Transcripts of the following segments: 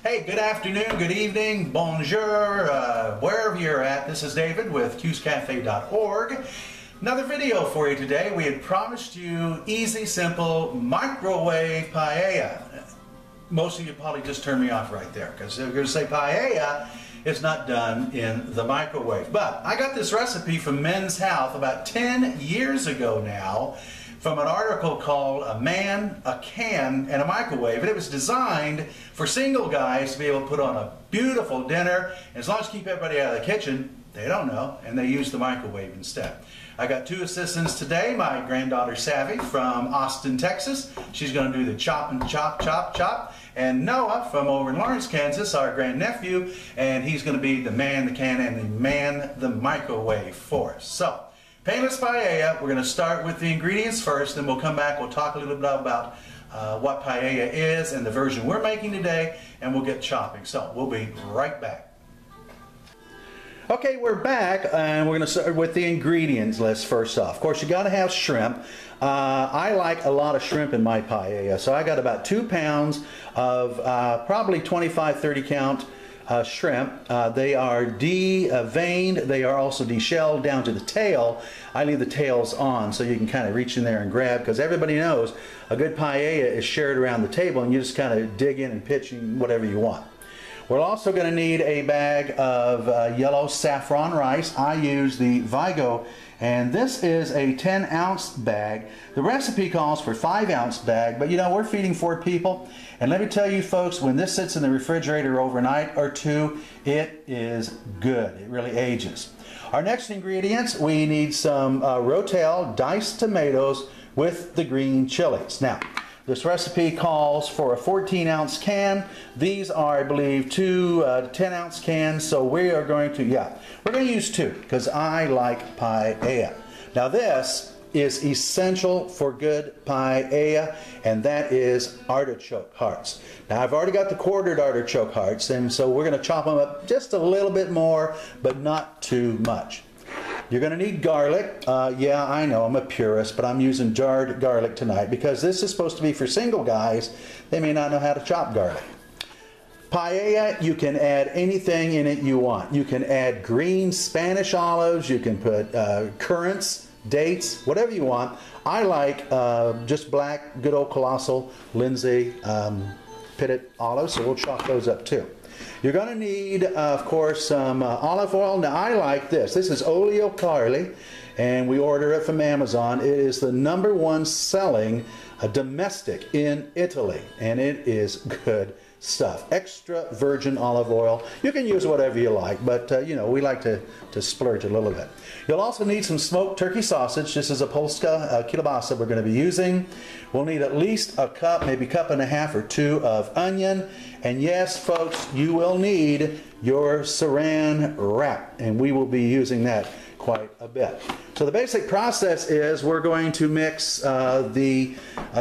Hey, good afternoon, good evening, bonjour, wherever you're at. This is David with QsCafe.org. Another video for you today. We had promised you easy, simple microwave paella. Most of you probably just turned me off right there because they're going to say paella is not done in the microwave. But I got this recipe from Men's Health about 10 years ago now, from an article called A Man, a Can, and a Microwave. And it was designed for single guys to be able to put on a beautiful dinner. And as long as you keep everybody out of the kitchen, they don't know, and they use the microwave instead. I got two assistants today. My granddaughter Savvy from Austin, Texas. She's going to do the chop and chop, chop, chop. And Noah from over in Lawrence, Kansas, our grandnephew, and he's going to be the man, the can, and the man, the microwave for us. So, Painless Paella, we're going to start with the ingredients first, then we'll come back, we'll talk a little bit about what paella is and the version we're making today, and we'll get chopping. So, we'll be right back. Okay, we're back, and we're going to start with the ingredients list first off. Of course, you got to have shrimp. I like a lot of shrimp in my paella, so I got about 2 pounds of probably 25-30 count shrimp. They are de-veined, they are also de-shelled down to the tail. I leave the tails on so you can kind of reach in there and grab, because everybody knows a good paella is shared around the table and you just kind of dig in and pitch whatever you want. We're also going to need a bag of yellow saffron rice. I use the Vigo, and this is a 10-ounce bag. The recipe calls for 5-ounce bag, but you know, we're feeding 4 people. And let me tell you folks, when this sits in the refrigerator overnight or two, it is good. It really ages. Our next ingredients, we need some Rotel diced tomatoes with the green chilies. Now, this recipe calls for a 14-ounce can. These are, I believe, 2 10-ounce cans, so we are going to, we're going to use 2 because I like paella. Now this is essential for good paella, and that is artichoke hearts. Now I've already got the quartered artichoke hearts, and so we're going to chop them up just a little bit more, but not too much. You're going to need garlic. Yeah, I know, I'm a purist, but I'm using jarred garlic tonight because this is supposed to be for single guys. They may not know how to chop garlic. Paella, you can add anything in it you want. You can add green Spanish olives, you can put currants, dates, whatever you want. I like just black, good old colossal Lindsay pitted olives, so we'll chop those up too. You're going to need, of course, some olive oil. Now, I like this. This is Olio Carli, and we order it from Amazon. It is the #1 selling domestic in Italy, and it is good stuff. Extra virgin olive oil. You can use whatever you like, but you know, we like to splurge a little bit. You'll also need some smoked turkey sausage. This is a Polska kielbasa we're going to be using. We'll need at least a cup, maybe 1.5 cups or 2 of onion. And yes, folks, you will need your saran wrap, and we will be using that quite a bit. So the basic process is we're going to mix the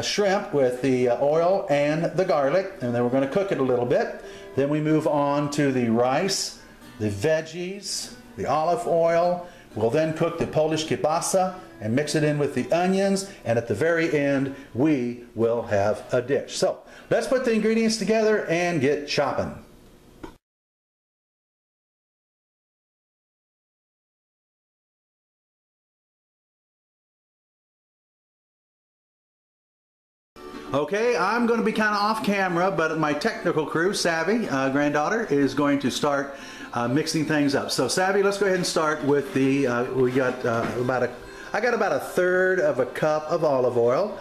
shrimp with the oil and the garlic, and then we're going to cook it a little bit. Then we move on to the rice, the veggies, the olive oil. We'll then cook the Polish kielbasa and mix it in with the onions, and at the very end we will have a dish. So let's put the ingredients together and get chopping. Okay, I'm going to be kind of off camera, but my technical crew, Savvy, granddaughter, is going to start mixing things up. So Savvy, let's go ahead and start with the, I got about 1/3 of a cup of olive oil.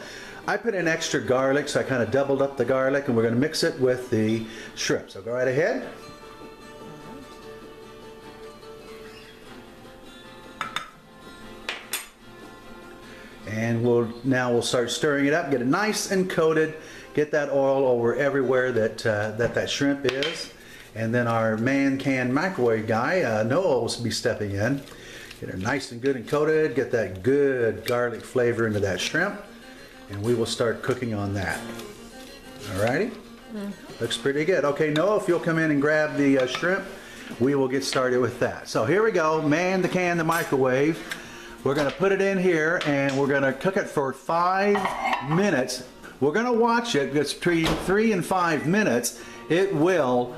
I put in extra garlic, so I kind of doubled up the garlic, and we're going to mix it with the shrimp. So go right ahead. And we'll start stirring it up, get it nice and coated, get that oil over everywhere that shrimp is. And then our man can microwave guy, Noah, will be stepping in. Get her nice and good and coated, get that good garlic flavor into that shrimp, and we will start cooking on that. Alrighty? Looks pretty good. Okay, Noah, if you'll come in and grab the shrimp, we will get started with that. So here we go, man the can, the microwave. We're going to put it in here and we're going to cook it for 5 minutes. We're going to watch it. It's between 3 and 5 minutes, it will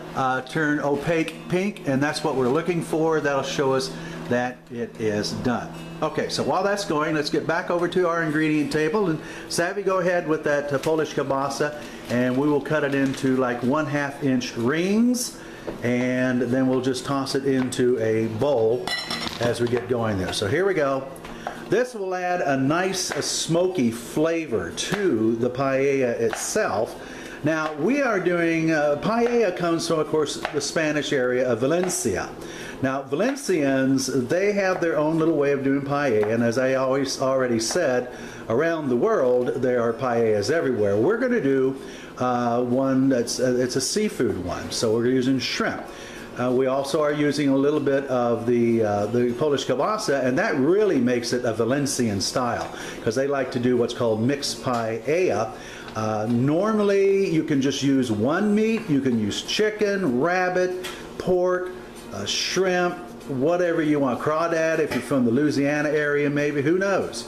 turn opaque pink, and that's what we're looking for. That'll show us that it is done. Okay, so while that's going, let's get back over to our ingredient table, and Savvy, go ahead with that Polish kielbasa, and we will cut it into like 1/2 inch rings, and then we'll just toss it into a bowl as we get going there. So here we go. This will add a nice smoky flavor to the paella itself. Now we are doing, paella comes from, of course, the Spanish area of Valencia. Now Valencians, they have their own little way of doing paella, and as I already said, around the world there are paellas everywhere. We're going to do one that's it's a seafood one, so we're using shrimp. We also are using a little bit of the Polish kielbasa, and that really makes it a Valencian style, because they like to do what's called mixed paella. Normally you can just use one meat. You can use chicken, rabbit, pork, shrimp, whatever you want, crawdad if you're from the Louisiana area, maybe, who knows.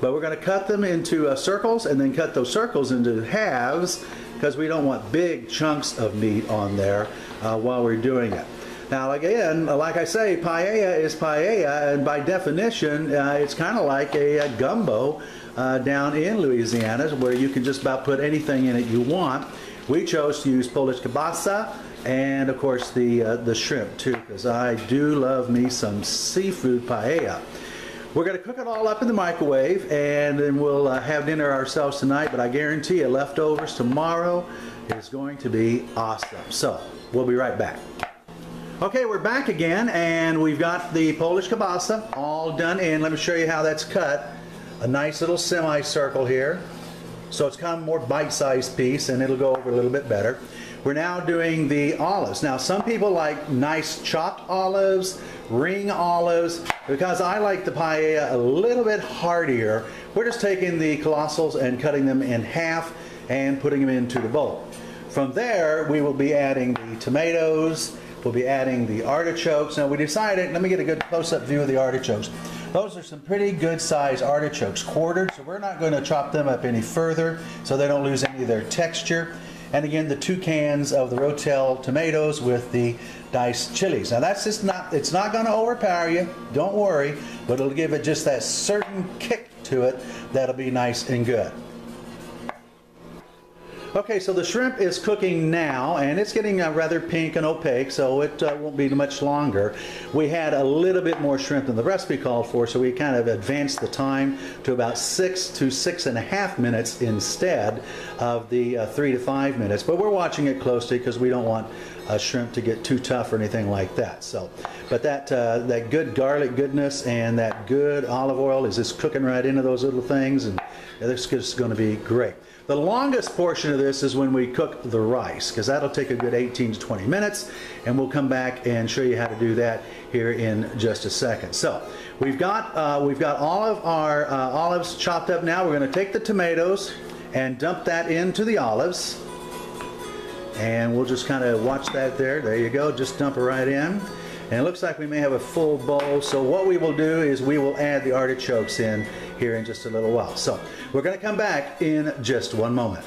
But we're going to cut them into circles, and then cut those circles into halves, because we don't want big chunks of meat on there while we're doing it. Now again, like I say, paella is paella, and by definition it's kind of like a gumbo down in Louisiana, where you can just about put anything in it you want. We chose to use Polish kielbasa, and of course the shrimp too, because I do love me some seafood paella. We're going to cook it all up in the microwave, and then we'll have dinner ourselves tonight, but I guarantee you leftovers tomorrow is going to be awesome. So we'll be right back. Okay, we're back again, and we've got the Polish kielbasa all done in. Let me show you how that's cut. A nice little semicircle here. So it's kind of more bite-sized piece, and it'll go over a little bit better. We're now doing the olives. Now some people like nice chopped olives, ring olives, because I like the paella a little bit heartier. We're just taking the colossals and cutting them in half and putting them into the bowl. From there we will be adding the tomatoes, we'll be adding the artichokes. Now we decided, let me get a good close-up view of the artichokes. Those are some pretty good sized artichokes, quartered, so we're not going to chop them up any further so they don't lose any of their texture. And again, the 2 cans of the Rotel tomatoes with the diced chilies. Now that's just not, it's not going to overpower you, don't worry, but it'll give it just that certain kick to it that'll be nice and good. Okay, so the shrimp is cooking now, and it's getting rather pink and opaque, so it won't be much longer. We had a little bit more shrimp than the recipe called for, so we kind of advanced the time to about 6 to 6.5 minutes instead of the 3 to 5 minutes. But we're watching it closely because we don't want shrimp to get too tough or anything like that. So, but that good garlic goodness and that good olive oil is just cooking right into those little things, and this is going to be great. The longest portion of this is when we cook the rice, because that'll take a good 18 to 20 minutes, and we'll come back and show you how to do that here in just a second. So we've got all of our olives chopped up now. We're going to take the tomatoes and dump that into the olives, and we'll just kind of watch that there. There you go, just dump it right in. And it looks like we may have a full bowl, so what we will do is we will add the artichokes in here in just a little while. So we're going to come back in just one moment.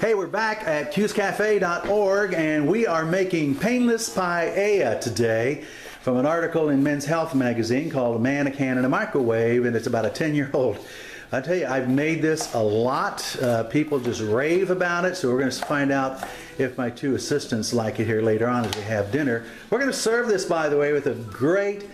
Hey, we're back at qscafe.org, and we are making Painless Paella today from an article in Men's Health magazine called A Man, a Can, and a Microwave, and it's about a 10-year-old. I tell you, I've made this a lot. People just rave about it, so we're going to find out if my 2 assistants like it here later on as we have dinner. We're going to serve this, by the way, with a great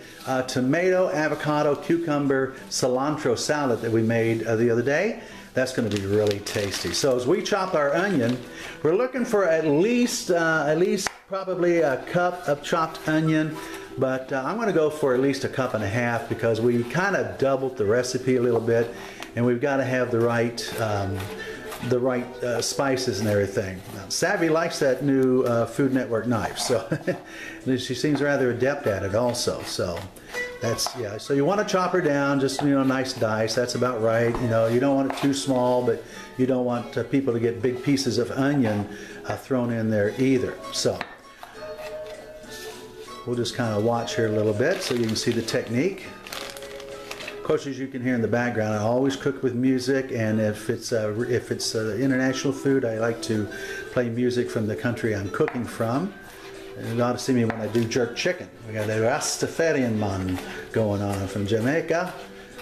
tomato, avocado, cucumber, cilantro salad that we made the other day. That's going to be really tasty. So as we chop our onion, we're looking for at least probably a cup of chopped onion. But I'm going to go for at least a cup and a half, because we kind of doubled the recipe a little bit, and we've got to have the right spices and everything. Now, Savvy likes that new Food Network knife, so she seems rather adept at it also. So that's, yeah. So you want to chop her down, just, you know, nice dice. That's about right. You know, you don't want it too small, but you don't want people to get big pieces of onion thrown in there either. So we'll just kind of watch here a little bit so you can see the technique. Of course, as you can hear in the background, I always cook with music, and if it's international food, I like to play music from the country I'm cooking from. You ought to see me when I do jerk chicken. We got a Rastafarian man going on from Jamaica.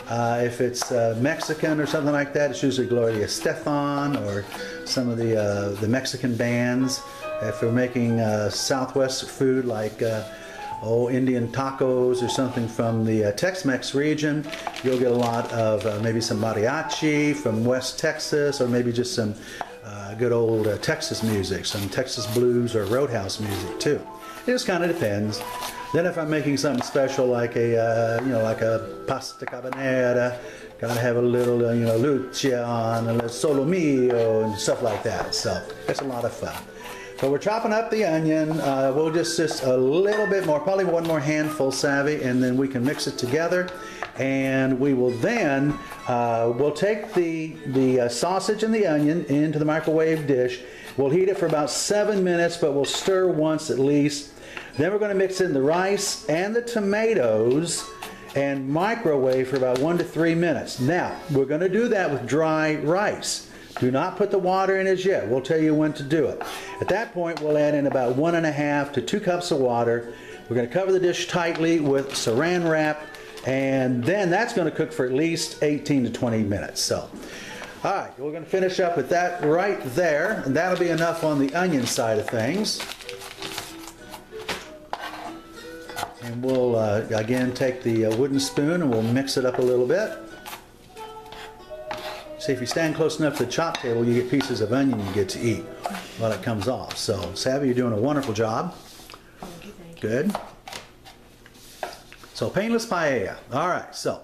If it's Mexican or something like that, it's usually Gloria Estefan or some of the Mexican bands. If we're making Southwest food like Indian tacos or something from the Tex-Mex region, you'll get a lot of maybe some mariachi from West Texas, or maybe just some good old Texas music, some Texas blues or roadhouse music too. It just kind of depends. Then if I'm making something special like a like a pasta carbonara, gotta have a little lucia on, a little solomillo and stuff like that. So it's a lot of fun. So we're chopping up the onion. We'll just a little bit more, probably one more handful, Savvy, and then we can mix it together. And we will then we'll take the sausage and the onion into the microwave dish. We'll heat it for about 7 minutes, but we'll stir once at least. Then we're going to mix in the rice and the tomatoes and microwave for about 1 to 3 minutes. Now, we're going to do that with dry rice. Do not put the water in as yet. We'll tell you when to do it. At that point, we'll add in about 1½ to 2 cups of water. We're going to cover the dish tightly with saran wrap, and then that's going to cook for at least 18 to 20 minutes. So, all right, we're going to finish up with that right there, and that'll be enough on the onion side of things. And we'll again take the wooden spoon and we'll mix it up a little bit. See, if you stand close enough to the chop table, you get pieces of onion you get to eat while it comes off. So, Savvy, you're doing a wonderful job. Good. So, painless paella. All right, so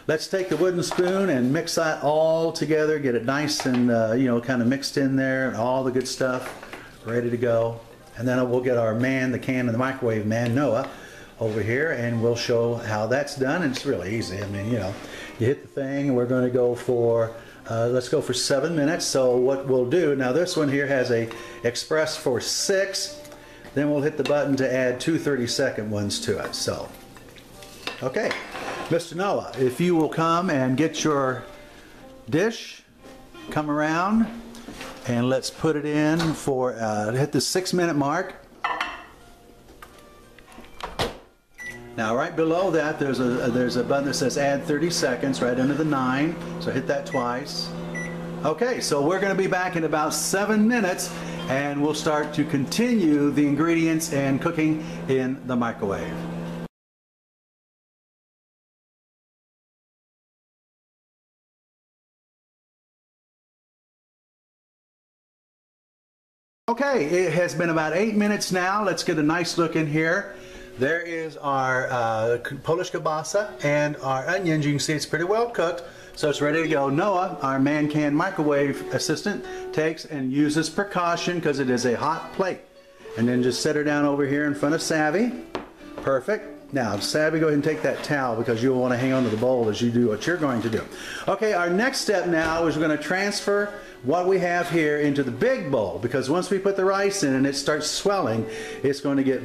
let's take the wooden spoon and mix that all together, get it nice and kind of mixed in there, and all the good stuff ready to go. And then we'll get our man, the can and the microwave man, Noah, over here, and we'll show how that's done. And it's really easy. I mean, you hit the thing, and we're going to go for let's go for 7 minutes. So what we'll do now, this one here has a express for 6. Then we'll hit the button to add 2 30-second ones to it. So, okay, Mr. Noah, if you will come and get your dish, come around, and let's put it in for hit the 6-minute mark. Now, right below that, there's a button that says add 30 seconds right under the 9. So hit that twice. Okay, so we're going to be back in about 7 minutes, and we'll start to continue the ingredients and cooking in the microwave. Okay, it has been about 8 minutes now. Let's get a nice look in here. There is our Polish kielbasa and our onions. You can see it's pretty well cooked, so it's ready to go. Noah, our man-can microwave assistant, takes and uses precaution because it is a hot plate. And then just set her down over here in front of Savvy. Perfect. Now, Savvy, go ahead and take that towel because you'll want to hang on to the bowl as you do what you're going to do. Okay, our next step now is we're going to transfer what we have here into the big bowl, because once we put the rice in and it starts swelling, it's going to get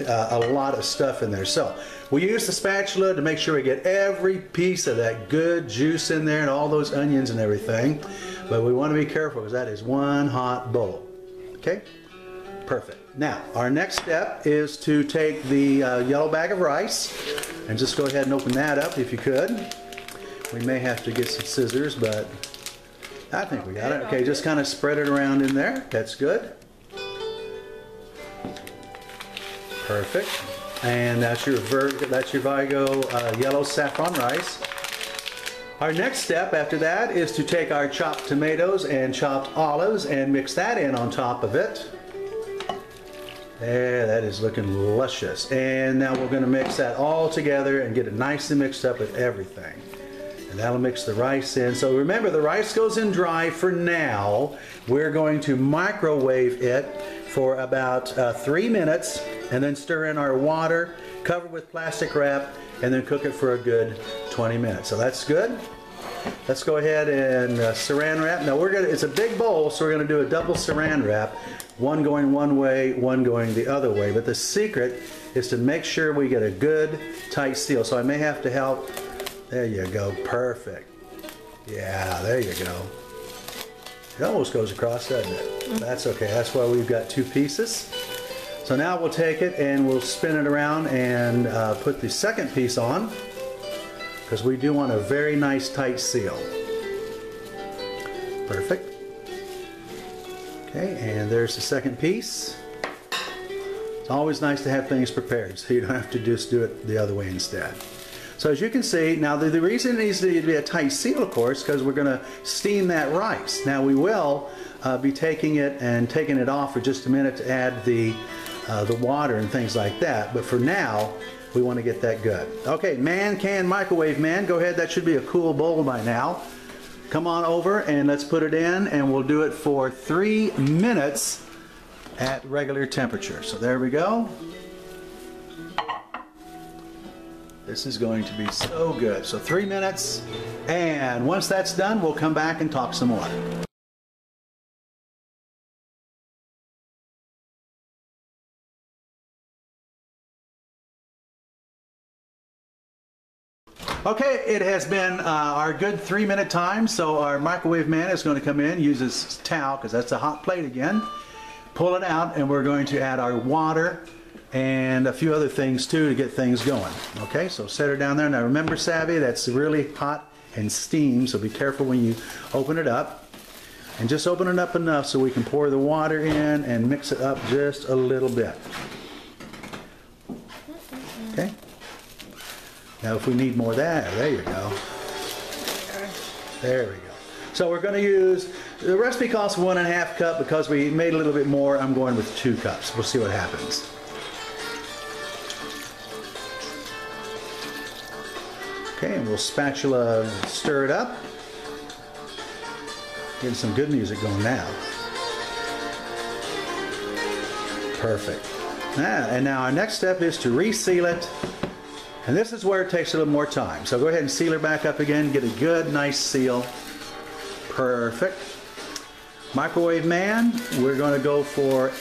a lot of stuff in there. So we use the spatula to make sure we get every piece of that good juice in there and all those onions and everything. But we want to be careful because that is one hot bowl. Okay? Perfect. Now, our next step is to take the yellow bag of rice and just go ahead and open that up if you could. We may have to get some scissors, but I think we got it. Okay, just kind of spread it around in there. That's good. Perfect. And that's your Vigo yellow saffron rice. Our next step after that is to take our chopped tomatoes and chopped olives and mix that in on top of it. There, that is looking luscious. And now we're going to mix that all together and get it nicely mixed up with everything. And that'll mix the rice in. So remember, the rice goes in dry for now. We're going to microwave it for about 3 minutes and then stir in our water, cover with plastic wrap, and then cook it for a good 20 minutes. So that's good. Let's go ahead and saran wrap. Now it's a big bowl, so we're going to do a double saran wrap. One going one way, one going the other way. But the secret is to make sure we get a good tight seal. So I may have to help There you go, perfect. Yeah, there you go. It almost goes across, doesn't it? That's okay, that's why we've got 2 pieces. So now we'll take it and we'll spin it around and put the second piece on, because we do want a very nice tight seal. Perfect. Okay, and there's the second piece. It's always nice to have things prepared so you don't have to just do it the other way instead. So as you can see, now the reason it needs to be a tight seal, of course, because we're going to steam that rice. Now we will be taking it off for just a minute to add the water and things like that. But for now, we want to get that good. Okay, man, can, microwave man, go ahead. That should be a cool bowl by now. Come on over and let's put it in, and we'll do it for 3 minutes at regular temperature. So there we go. This is going to be so good. So 3 minutes, and once that's done, we'll come back and talk some more. Okay, it has been our good 3-minute time, so our microwave man is going to come in, use his towel, because that's a hot plate again, pull it out, and we're going to add our water and a few other things too to get things going. Okay, so set her down there. Now remember, Savvy, that's really hot and steam, so be careful when you open it up. And just open it up enough so we can pour the water in and mix it up just a little bit. Okay. Now if we need more of that, there you go. There we go. So we're going to use, the recipe calls for 1.5 cups. Because we made a little bit more, I'm going with 2 cups. We'll see what happens. Okay, and we'll spatula stir it up. Getting some good music going now. Perfect. And now our next step is to reseal it. And this is where it takes a little more time. So go ahead and seal her back up again. Get a good, nice seal. Perfect. Microwave man, we're going to go for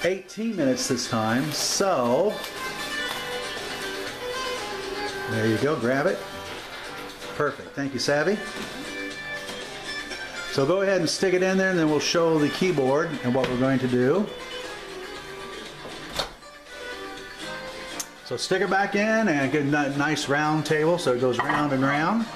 18 minutes this time. So there you go, grab it. Perfect, thank you, Savvy. So go ahead and stick it in there, and then we'll show the keyboard and what we're going to do. So stick it back in and get a nice round table so it goes round and round.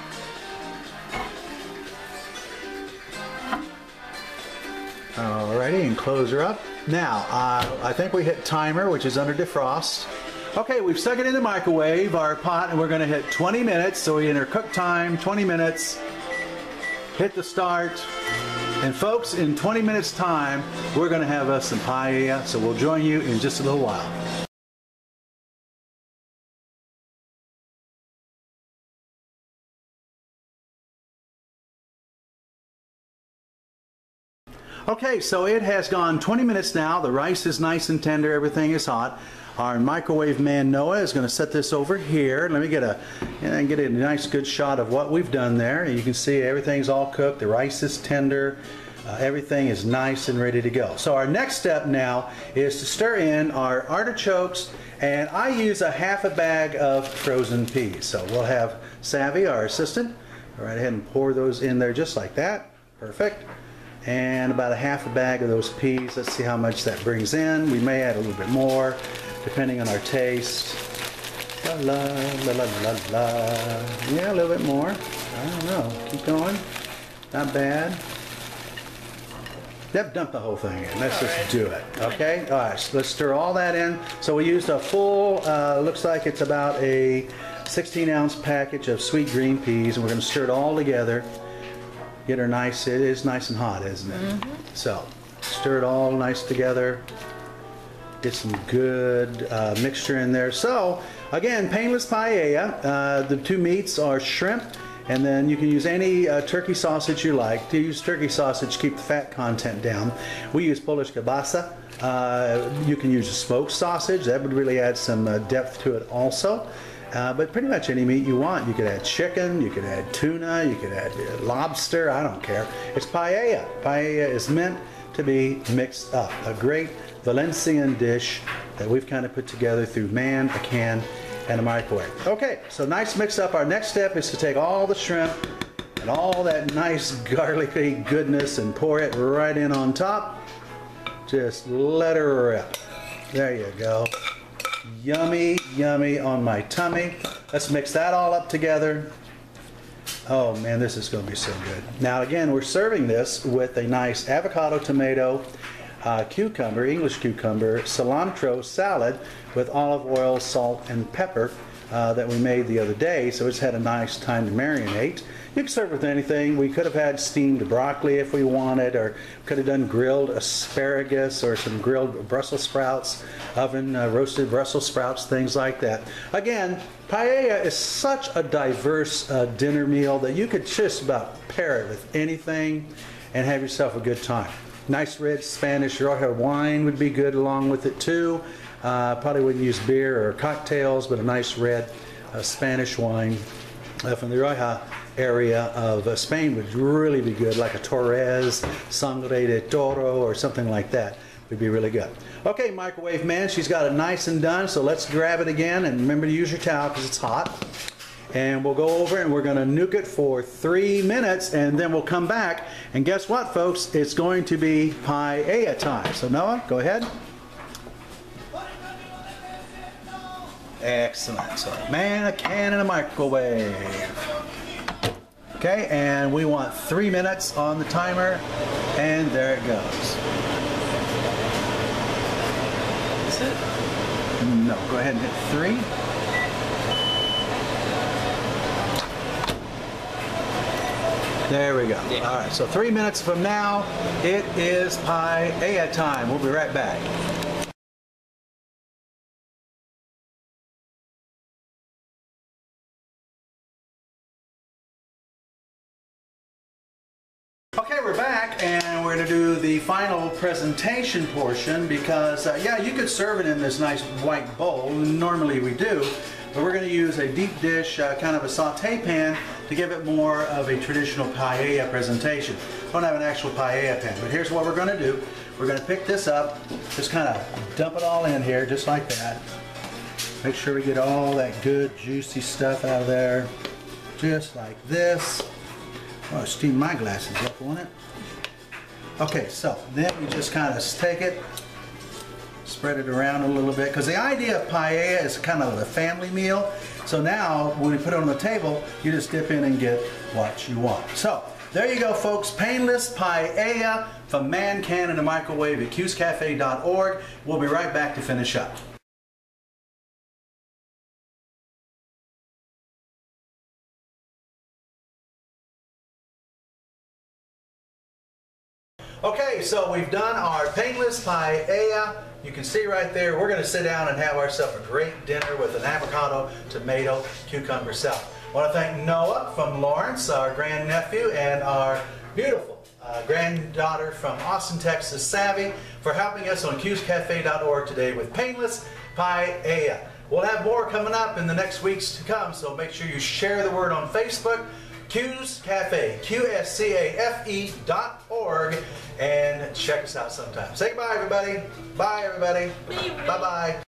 Alrighty, and close her up. Now, I think we hit timer, which is under defrost. Okay, we've stuck it in the microwave, our pot, and we're going to hit 20 minutes. So we enter cook time, 20 minutes. Hit the start. And folks, in 20 minutes time, we're going to have us some paella. So we'll join you in just a little while. Okay, so it has gone 20 minutes now. The rice is nice and tender. Everything is hot. Our microwave man Noah is going to set this over here. Let me get a nice good shot of what we've done there. You can see everything's all cooked. The rice is tender. Everything is nice and ready to go. So our next step now is to stir in our artichokes, and I use a half a bag of frozen peas. So we'll have Savvy, our assistant, go right ahead and pour those in there just like that. Perfect. And about a half a bag of those peas. Let's see how much that brings in. We may add a little bit more depending on our taste. La la la la la la. Yeah, a little bit more. I don't know. Keep going. Not bad. Deb, dump the whole thing in. Let's just do it. Okay? All right, so let's stir all that in. So we used a full, looks like it's about a 16-ounce package of sweet green peas, and we're going to stir it all together. Get her nice. It is nice and hot, isn't it? Mm-hmm. So stir it all nice together. Get some good mixture in there. So again, painless paella. The 2 meats are shrimp, and then you can use any turkey sausage you like. To use turkey sausage, keep the fat content down. We use Polish kielbasa. You can use a smoked sausage. That would really add some depth to it also. But pretty much any meat you want. You could add chicken, you could add tuna, you could add lobster, I don't care. It's paella. Paella is meant to be mixed up. A great Valencian dish that we've kind of put together through man, a can, and a microwave. Okay, so nice mix up. Our next step is to take all the shrimp and all that nice garlicky goodness and pour it right in on top. Just let her rip. There you go. Yummy, yummy on my tummy. Let's mix that all up together. Oh man, this is going to be so good. Now again, we're serving this with a nice avocado, tomato, cucumber, English cucumber, cilantro salad with olive oil, salt, and pepper that we made the other day. So it's had a nice time to marinate. You can serve with anything. We could have had steamed broccoli if we wanted, or could have done grilled asparagus or some grilled Brussels sprouts, oven roasted Brussels sprouts, things like that. Again, paella is such a diverse dinner meal that you could just about pair it with anything and have yourself a good time. Nice red Spanish Rioja wine would be good along with it too. Probably wouldn't use beer or cocktails, but a nice red Spanish wine from the Rioja area of Spain would really be good, like a Torres, Sangre de Toro, or something like that would be really good. Okay, microwave man, she's got it nice and done, so let's grab it again, and remember to use your towel because it's hot. And we'll go over and we're going to nuke it for 3 minutes, and then we'll come back, and guess what, folks? It's going to be paella time. So Noah, go ahead. Excellent. So man, a can, and a microwave. Okay, and we want 3 minutes on the timer, and there it goes. Is it? No, go ahead and hit 3. There we go. Yeah. All right, so 3 minutes from now, it is paella time. We'll be right back. Okay, we're back, and we're going to do the final presentation portion because, yeah, you could serve it in this nice white bowl. Normally we do, but we're going to use a deep dish, kind of a saute pan, to give it more of a traditional paella presentation. I don't have an actual paella pan, but here's what we're going to do. We're going to pick this up, just kind of dump it all in here, just like that. Make sure we get all that good, juicy stuff out of there, just like this. Oh, steam my glasses up, won't it? Okay, so then we just kind of take it, spread it around a little bit, because the idea of paella is kind of a family meal. So now, when you put it on the table, you just dip in and get what you want. So, there you go, folks. Painless paella from Man, Can, and a Microwave at QsCafe.org. We'll be right back to finish up. Okay, so we've done our painless paella. You can see right there, we're going to sit down and have ourselves a great dinner with an avocado, tomato, cucumber salad. I want to thank Noah from Lawrence, our grandnephew, and our beautiful granddaughter from Austin, Texas, Savvy, for helping us on QsCafe.org today with painless paella. We'll have more coming up in the next weeks to come, so make sure you share the word on Facebook. Q's Cafe, QsCafe.org, and check us out sometime. Say goodbye, everybody. Bye, everybody. Bye-bye.